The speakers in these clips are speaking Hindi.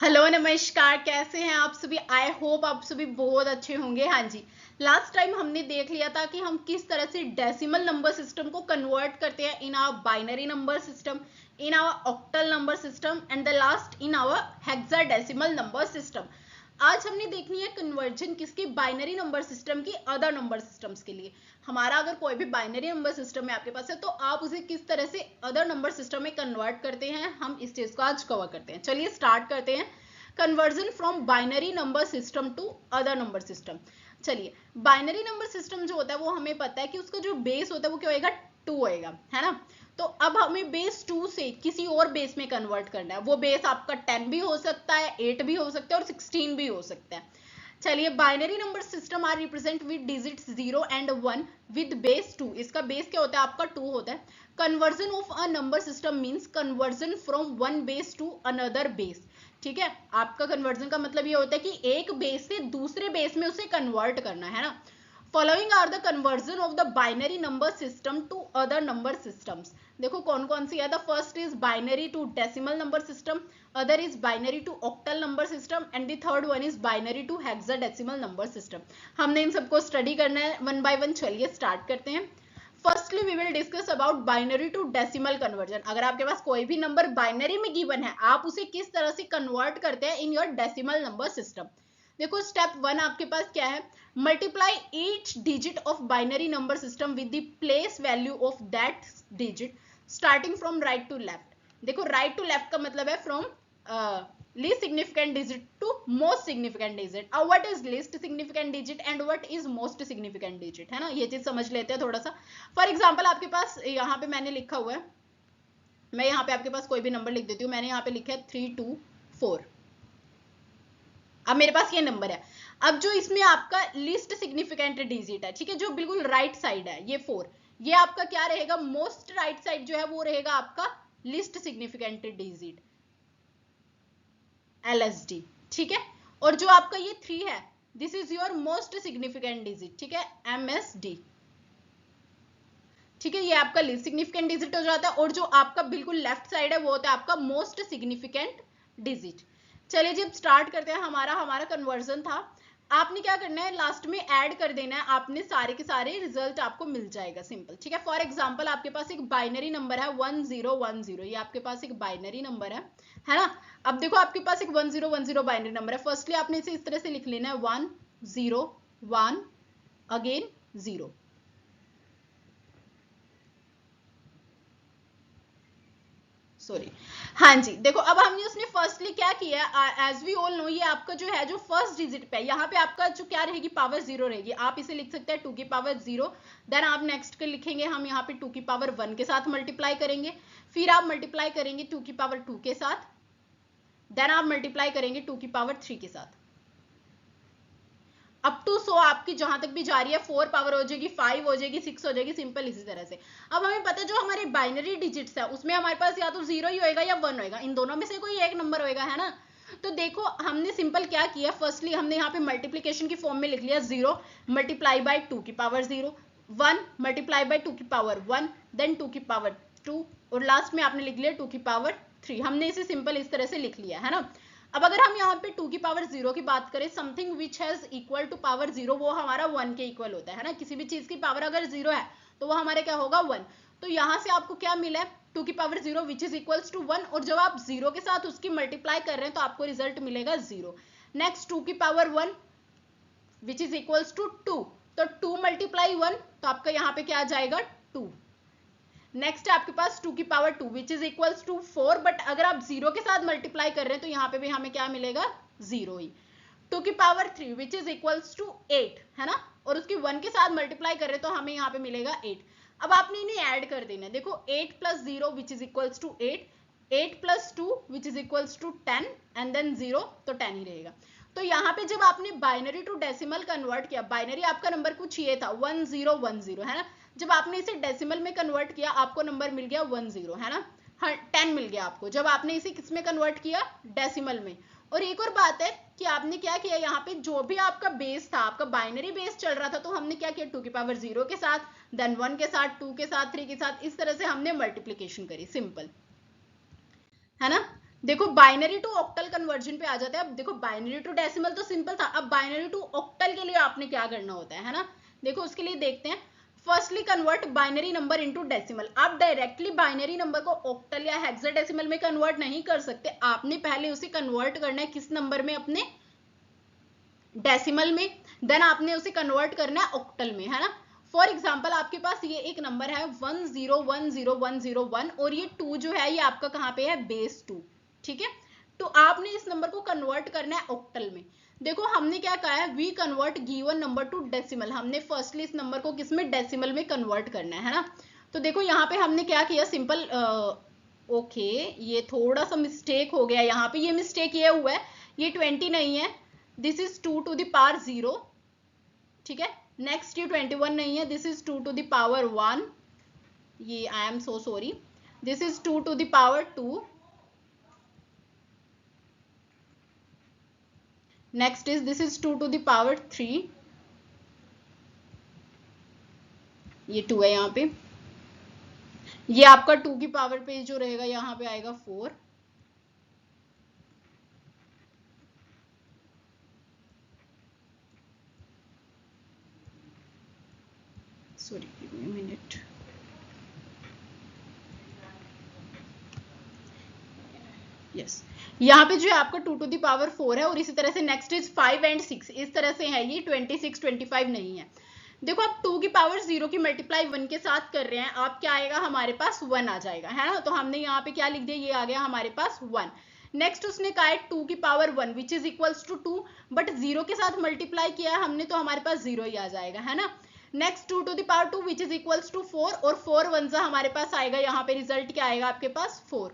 हेलो नमस्कार, कैसे हैं आप सभी। आई होप आप सभी बहुत अच्छे होंगे। हाँ जी, लास्ट टाइम हमने देख लिया था कि हम किस तरह से डेसिमल नंबर सिस्टम को कन्वर्ट करते हैं in our binary number system, in our octal number system and the last in our hexadecimal number system. आज हमने देखनी है कन्वर्जन किसकी, बाइनरी नंबर सिस्टम की अदर नंबर सिस्टम्स के लिए। हमारा अगर कोई भी बाइनरी नंबर सिस्टम में आपके पास है तो आप उसे किस तरह से अदर नंबर सिस्टम में कन्वर्ट करते हैं, हम इस चीज को आज कवर करते हैं। चलिए स्टार्ट करते हैं। Conversion from binary number system to other number system. चलिए, बाइनरी नंबर सिस्टम जो होता है वो हमें पता है कि उसका जो बेस होता है वो क्या होएगा, 2 होएगा, है ना। तो अब हमें बेस 2 से किसी और बेस में कन्वर्ट करना है। वो बेस आपका 10 भी हो सकता है, 8 भी हो सकता है और 16 भी हो सकता है। चलिए, binary number system are represent with digits 0 and 1 with base 2। इसका बेस क्या होता है, आपका 2 होता है। Conversion of a number system means conversion from one base to another base. ठीक है, आपका कन्वर्जन का मतलब ये होता है कि एक बेस से दूसरे बेस में उसे कन्वर्ट करना है ना। Following are the conversion of the binary number system to other number systems. देखो कौन कौन सी है। The first is binary to decimal number system, other is binary to octal number system and the third one is binary to hexadecimal number system. हमने इन सबको स्टडी करना है वन बाय वन। चलिए स्टार्ट करते हैं। Firstly we will discuss about binary to decimal conversion. अगर आपके पास कोई भी नंबर बाइनरी में गिवन है, आप उसे किस तरह से कन्वर्ट करते हैं in your decimal number system. देखो स्टेप 1 आपके पास क्या है, multiply each digit of binary number system with the place value of that digit starting from right to left. देखो राइट टू लेफ्ट का मतलब है from least significant digit to most significant digit। अब what is least significant digit and what is most significant digit, है ना। ये चीज समझ लेते हैं थोड़ा सा। फॉर एग्जाम्पल आपके पास यहाँ पे मैंने लिखा हुआ है, मैं यहाँ पे आपके पास कोई भी नंबर लिख देती हूँ। मैंने यहाँ पे लिखा है 324। अब मेरे पास ये नंबर है। अब जो इसमें आपका लिस्ट सिग्निफिकेंट डिजिट है, ठीक है, जो बिल्कुल राइट साइड है, ये 4, ये आपका क्या रहेगा, मोस्ट राइट साइड जो है वो रहेगा आपका लिस्ट सिग्निफिकेंट डिजिट, LSD। ठीक है, और जो आपका ये 3 है, this is your most significant digit, ठीक है, MSD। ठीक है, ये आपका लिस्ट सिग्निफिकेंट डिजिट हो जाता है और जो आपका बिल्कुल लेफ्ट साइड है वो होता है आपका मोस्ट सिग्निफिकेंट डिजिट। चलिए जब स्टार्ट करते हैं। हमारा कन्वर्जन था। आपने क्या करना है, लास्ट में ऐड कर देना है, आपने सारे के सारे रिजल्ट आपको मिल जाएगा, सिंपल। ठीक है, फॉर एग्जांपल आपके पास एक बाइनरी नंबर है 1010, ये आपके पास एक बाइनरी नंबर है ना। अब देखो आपके पास एक 1010 बाइनरी नंबर है। फर्स्टली आपने इसे इस तरह से लिख लेना है 101 अगेन 0। सॉरी, हाँ जी, देखो अब हमने उसने फर्स्टली क्या किया, एज वी ऑल नो, ये आपका जो है जो फर्स्ट डिजिट पे, यहाँ पे आपका जो क्या रहेगी, पावर 0 रहेगी। आप इसे लिख सकते हैं 2 की पावर 0। देन आप नेक्स्ट के लिखेंगे, हम यहाँ पे 2 की पावर 1 के साथ मल्टीप्लाई करेंगे। फिर आप मल्टीप्लाई करेंगे 2 की पावर 2 के साथ। देन आप मल्टीप्लाई करेंगे 2 की पावर 3 के साथ। अप टू 100 आपकी जहां तक भी जा रही है, 4 पावर हो जाएगी, 5 हो जाएगी, 6 हो जाएगी, सिंपल इसी तरह से। अब हमें पता है जो हमारे बाइनरी डिजिट्स है उसमें हमारे पास या तो 0 ही होएगा या 1 होएगा, इन दोनों में से कोई एक नंबर होएगा, है ना। तो देखो हमने सिंपल क्या किया, फर्स्टली हमने यहाँ पे मल्टीप्लीकेशन की फॉर्म में लिख लिया 0 मल्टीप्लाई बाय 2 की पावर 0, 1 मल्टीप्लाई बाय 2 की पावर 1, देन 2 की पावर 2 और लास्ट में आपने लिख लिया 2 की पावर 3। हमने इसे सिंपल इस तरह से लिख लिया, है ना। अब अगर हम यहाँ पे 2 की पावर 0 की बात करें, something which has equal to power 0, वो हमारा 1 के इक्वल होता है ना। किसी भी चीज की पावर अगर 0 है तो वो हमारे क्या होगा, 1। तो यहाँ से आपको क्या मिला है, 2 की power 0 which is equals to 1, और जब आप 0 के साथ उसकी मल्टीप्लाई कर रहे हैं तो आपको रिजल्ट मिलेगा 0। नेक्स्ट 2 की power 1 which is equals to 2, तो 2 मल्टीप्लाई 1, तो आपका यहाँ पे क्या आ जाएगा, 2। नेक्स्ट है आपके पास 2 की power 2 which is equals to 4, but अगर आप 0 के साथ मल्टीप्लाई कर रहे हैं तो यहाँ पे भी हमें क्या मिलेगा, 0 ही। 2 की power 3 which is equals to 8, है ना, और उसकी 1 के साथ मल्टीप्लाई कर रहे हैं तो हमें यहाँ पे मिलेगा 8। अब आपने इन्हें ऐड कर देना है। देखो 8 plus 0 which is equals to 8, 8 plus 2 which is equals to 10 and then 0, तो 10 ही रहेगा। तो यहाँ पे जब आपने बाइनरी टू डेसिमल कन्वर्ट किया, बाइनरी आपका नंबर कुछ ये था 1010, है ना। जब आपने इसे डेसिमल में कन्वर्ट किया आपको नंबर मिल गया 10, है ना। हाँ 10 मिल गया आपको जब आपने इसे किस में कन्वर्ट किया, डेसिमल में। और एक और बात है कि आपने क्या किया, यहाँ पे जो भी आपका बेस था, आपका बाइनरी बेस चल रहा था, तो हमने क्या किया, 2 की पावर 0 के साथ, देन 1 के साथ, 2 के साथ, 3 के साथ, इस तरह से हमने मल्टीप्लीकेशन करी, सिंपल, है ना। देखो बाइनरी टू ऑक्टल कन्वर्जन पे आ जाते हैं। अब देखो बाइनरी टू डेसिमल तो सिंपल था, अब बाइनरी टू ऑक्टल के लिए आपने क्या करना होता है ना। देखो उसके लिए देखते हैं। Firstly convert binary number into decimal. आप डायरेक्टली बाइनरी नंबर को ऑक्टल या हेक्साडेसिमल में कन्वर्ट नहीं कर सकते, आपने पहले उसे कन्वर्ट करना है किस नंबर में, अपने डेसिमल में, देन आपने उसे कन्वर्ट करना है ऑक्टल में, है ना। फॉर एग्जाम्पल आपके पास ये एक नंबर है 1010101 और ये 2 जो है ये आपका कहाँ पे है, बेस 2, ठीक है। तो आपने इस नंबर को कन्वर्ट करना है ऑक्टल में। देखो हमने क्या कहा है, we convert given number to decimal. हमने फर्स्टली इस नंबर को किसमें, डेसिमल में कन्वर्ट करना है ना। तो देखो यहाँ पे हमने क्या किया, सिंपल ओके ये थोड़ा सा मिस्टेक हो गया यहाँ पे, ये मिस्टेक ये हुआ है, ये 20 नहीं है, this is 2 to the power 0, ठीक है। नेक्स्ट ये 21 नहीं है, this is 2 to the power 1, ये I am so sorry, this is 2 to the power 2, next is this is 2 to the power 3, ये 2 है यहाँ पे, ये आपका 2 की पावर पे जो रहेगा यहाँ पे आएगा 4, सॉरी मिनट, यस यहाँ पे जो है आपका 2 टू द पावर 4 है, और इसी तरह से नेक्स्ट इज 5 एंड 6, इस तरह से है, ये 26 25 नहीं है। देखो आप 2 की पावर 0 की मल्टीप्लाई 1 के साथ कर रहे हैं, आप क्या आएगा, हमारे पास 1 आ जाएगा, है ना। तो हमने यहाँ पे क्या लिख दिया, ये आ गया हमारे पास 1। नेक्स्ट उसने कहा है 2 की power 1 which is equals to 2, but 0 के साथ मल्टीप्लाई किया है हमने, तो हमारे पास 0 ही आ जाएगा, है ना। Next 2 to the power 2 which is equals to 4, और 4 1 हमारे पास आएगा, यहाँ पे रिजल्ट क्या आएगा आपके पास 4,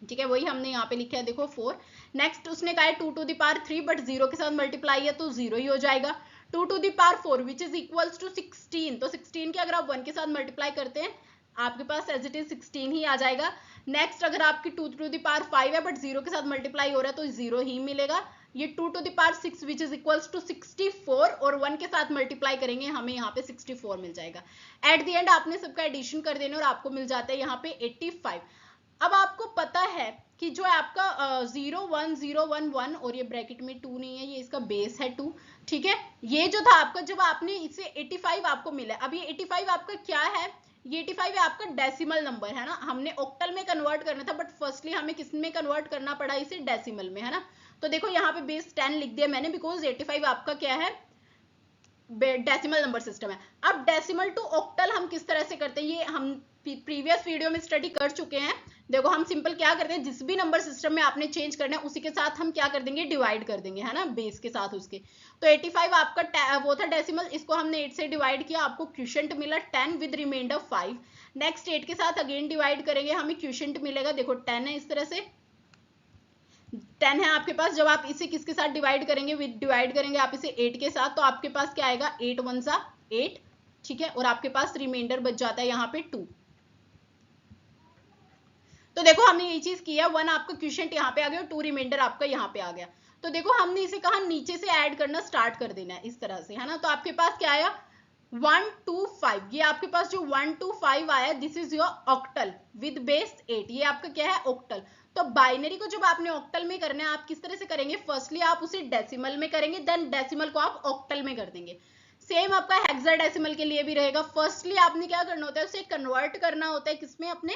ठीक है, वही हमने यहाँ पे लिखा है देखो 4। नेक्स्ट उसने कहा है 2 टू द पावर 3, बट 0 के साथ मल्टीप्लाई है तो 0 ही हो जाएगा। 2 to the power 4 which is equals to 16, तो 16 के अगर आप 1 के साथ मल्टीप्लाई करते हैं आपके पास एज इट इज 16 ही आ जाएगा। नेक्स्ट अगर आपकी 2 टू द पावर 5 है बट 0 के साथ मल्टीप्लाई हो रहा है तो 0 ही मिलेगा। ये 2 to the power 6 which is equals to 64, और 1 के साथ मल्टीप्लाई करेंगे हमें यहाँ पे 64 मिल जाएगा। एट द एंड आपने सबका एडिशन कर देना और आपको मिल जाता है यहाँ पे 85। अब आपको पता है कि जो आपका 01011 और ये ब्रैकेट में 2 नहीं है, ये इसका बेस है 2, ठीक है। ये जो था आपका, जब आपने इसे 85 आपको मिला, अब ये 85 आपका क्या है, ये 85 है आपका डेसिमल नंबर, है ना। हमने ऑक्टल में कन्वर्ट करना था, बट फर्स्टली हमें किस में कन्वर्ट करना पड़ा, इसे डेसिमल में, है ना। तो देखो यहाँ पे बेस 10 लिख दिया मैंने, बिकॉज 85 आपका क्या है, डेसिमल नंबर सिस्टम है। अब डेसिमल टू ऑक्टल हम किस तरह से करते हैं, ये हम प्रीवियस वीडियो में स्टडी कर चुके हैं। देखो हम सिंपल क्या करते हैं, जिस भी नंबर सिस्टम में आपने चेंज करना है उसी के साथ हम क्या कर देंगे, डिवाइड कर देंगे, है ना, बेस के साथ उसके। तो 85 आपका वो था डेसिमल, इसको हमने 8 से डिवाइड किया, आपको क्वोशिएंट मिला 10 विद रिमाइंडर 5। नेक्स्ट 8 के साथ अगेन डिवाइड करेंगे, हमें क्वोशिएंट मिलेगा, देखो 10 है, इस तरह से 10 है आपके पास। जब आप इसे किसके साथ डिवाइड करेंगे, विद डिवाइड करेंगे आप इसे 8 के साथ, तो आपके पास क्या आएगा, 8 1 8, ठीक है, और आपके पास रिमाइंडर बच जाता है यहाँ पे 2। तो देखो हमने ये चीज किया, 1 आपका क्वोशिएंट यहाँ पे आ गया और 2 रिमाइंडर आपका यहाँ पे आ गया। तो देखो हमने इसे कहा नीचे से ऐड करना स्टार्ट कर देना है इस तरह से, है ना। तो आपके पास क्या आया, 1 2 5, ये आपके पास जो 1 2 5 आया, this is your octal with base 8, ये आपका क्या है, ऑक्टल। तो बाइनरी को जब आपने ऑक्टल में करना है, आप किस तरह से करेंगे, फर्स्टली आप उसे डेसिमल में करेंगे, देन डेसिमल को आप ऑक्टल में कर देंगे। सेम आपका हेक्साडेसिमल के लिए भी रहेगा। फर्स्टली आपने क्या करना होता है, उसे कन्वर्ट करना होता है किसमें, अपने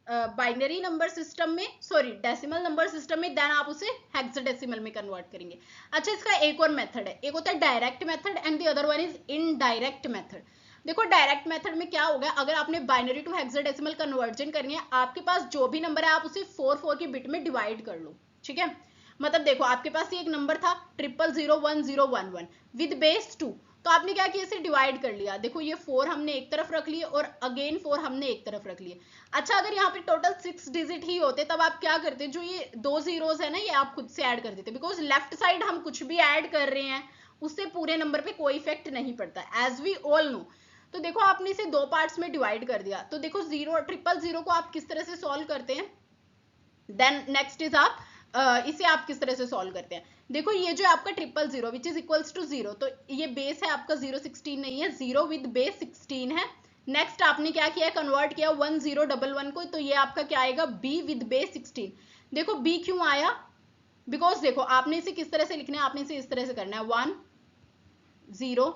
बाइनरी नंबर सिस्टम में, सॉरी डेसिमल नंबर सिस्टम में, देन आप उसे हेक्साडेसिमल में कन्वर्ट करेंगे। अच्छा इसका एक और मेथड है, एक होता है direct method and the other one is indirect method. देखो डायरेक्ट मेथड में क्या होगा, अगर आपने बाइनरी टू हेक्साडेसिमल कन्वर्जन करनी है, आपके पास जो भी नंबर है आप उसे 4 4 के बिट में डिवाइड कर लो, ठीक है। मतलब देखो आपके पास ये एक नंबर था 001011 विद बेस 2, तो आपने क्या किया, इसे डिवाइड कर लिया। देखो ये 4 हमने एक तरफ रख लिए और अगेन 4 हमने एक तरफ रख लिए। अच्छा अगर यहाँ पे टोटल 6 डिजिट ही होते तब आप क्या करते, जो ये 2 जीरोस है ना, ये आप खुद से ऐड कर देते, बिकॉज लेफ्ट साइड हम कुछ भी ऐड कर रहे हैं उससे पूरे नंबर पे कोई इफेक्ट नहीं पड़ता, एज वी ऑल नो। तो देखो आपने इसे 2 पार्ट्स में डिवाइड कर दिया। तो देखो 000 को आप किस तरह से सॉल्व करते हैं, देन नेक्स्ट इज आप इसे आप किस तरह से सॉल्व करते हैं। देखो ये जो आपका 000 विच इज इक्वल्स टू 0, तो ये बेस है आपका 016 नहीं है, 0 विद बेस 16 है। नेक्स्ट आपने क्या किया, कन्वर्ट किया 1011 को, तो ये आपका क्या आएगा, b विद बेस 16। देखो बी क्यों आया, बिकॉज देखो आपने इसे किस तरह से लिखना है, आपने इसे इस तरह से करना है 1 0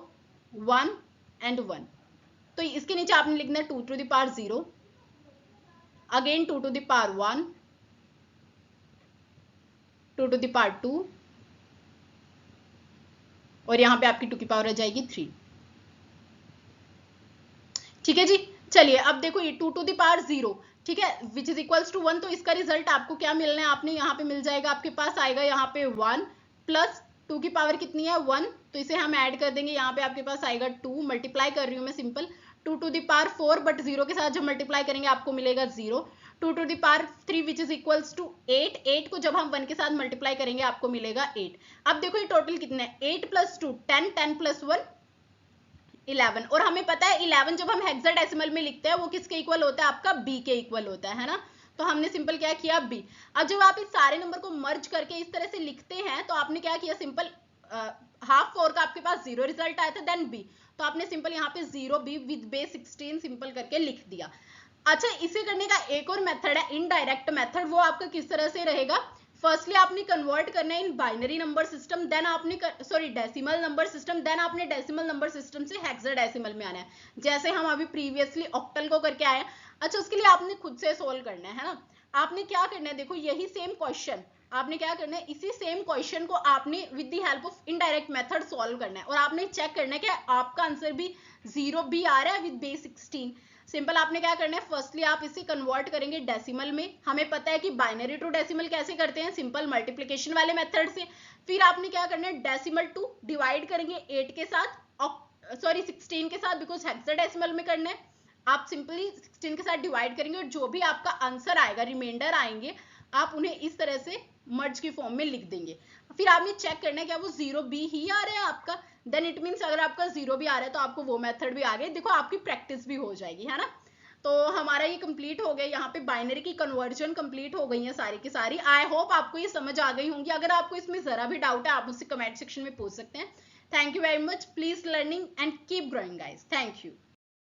1 एंड 1, तो इसके नीचे आपने लिखना है 2 to the power 0, again 2 to the power 1, 2 to the power 2, और यहां पे आपकी 2 की पावर आ जाएगी 3। ठीक है जी, चलिए अब देखो ये 2 टू द पावर 0, ठीक है, विच इज इक्वल्स टू 1, तो इसका रिजल्ट आपको क्या मिलना है, आपने यहाँ पे मिल जाएगा, आपके पास आएगा यहाँ पे 1 प्लस 2 की पावर कितनी है 1, तो इसे हम ऐड कर देंगे, यहाँ पे आपके पास आएगा 2, मल्टीप्लाई कर रही हूँ मैं simple, 2 to the power 4, but 0 के साथ जब मल्टीप्लाई करेंगे आपको मिलेगा 0, 2 to the power 3 which is equals to 8, 8 को जब हम 1 के साथ मल्टीप्लाई करेंगे आपको मिलेगा 8। अब देखो ये टोटल कितना है, 8 प्लस 2 10, 10 प्लस 1 11, और हमें पता है 11 जब हम हेक्साडेसिमल में लिखते हैं वो किसके इक्वल होता है, आपका b के इक्वल होता है ना, तो हमने सिंपल क्या किया b। अब जब आप इस सारे नंबर को मर्ज करके इस तरह से लिखते हैं तो आपने क्या किया, सिंपल हाफ 4 का आपके पास 0 रिजल्ट आया था, देन b, तो आपने सिंपल यहाँ पे 0b विद बेस 16 सिंपल करके लिख दिया। अच्छा, इसे करने का एक और मेथड है इनडायरेक्ट मेथड, वो आपका किस तरह से रहेगा, फर्स्टली आपने कन्वर्ट करना है in binary number system, then आपने sorry decimal number system, then आपने डेसिमल नंबर सिस्टम से हेक्साडेसिमल में आना है, जैसे हम अभी प्रीवियसली ऑक्टल को करके आए। अच्छा, उसके लिए आपने खुद से सोल्व करना है ना, आपने क्या करना है, देखो यही सेम क्वेश्चन आपने क्या करना है, इसी सेम क्वेश्चन को आपने with the help of indirect method solve करना है, और आपने चेक करना है कि आपका आंसर भी 0b आ रहा है विद बेस 16। सिंपल आपने क्या करना है, फर्स्टली आप इसे कन्वर्ट करेंगे डेसिमल में, हमें पता है कि बाइनरी टू डेसिमल कैसे करते हैं, सिंपल मल्टीप्लिकेशन वाले मेथड से। फिर आपने क्या करना है, डेसिमल टू डिवाइड करेंगे 8 के साथ, सॉरी 16 के साथ, बिकॉज हेक्साडेसिमल में करना है, आप सिंपली 16 के साथ डिवाइड करेंगे, और जो भी आपका आंसर आएगा, रिमाइंडर आएंगे, आप उन्हें इस तरह से मर्ज की फॉर्म में लिख देंगे। फिर आपने चेक करना है क्या वो 0b ही आ रहा है आपका, देन इट मीन्स अगर आपका 0 भी आ रहा है तो आपको वो मेथड भी आ गए, देखो आपकी प्रैक्टिस भी हो जाएगी, है ना। तो हमारा ये कंप्लीट हो गया, यहाँ पे बाइनरी की कन्वर्जन कंप्लीट हो गई है सारी की सारी। आई होप आपको ये समझ आ गई होंगी, अगर आपको इसमें जरा भी डाउट है आप मुझसे कमेंट सेक्शन में पूछ सकते हैं। Thank you very much, please learning and keep growing guys, thank you.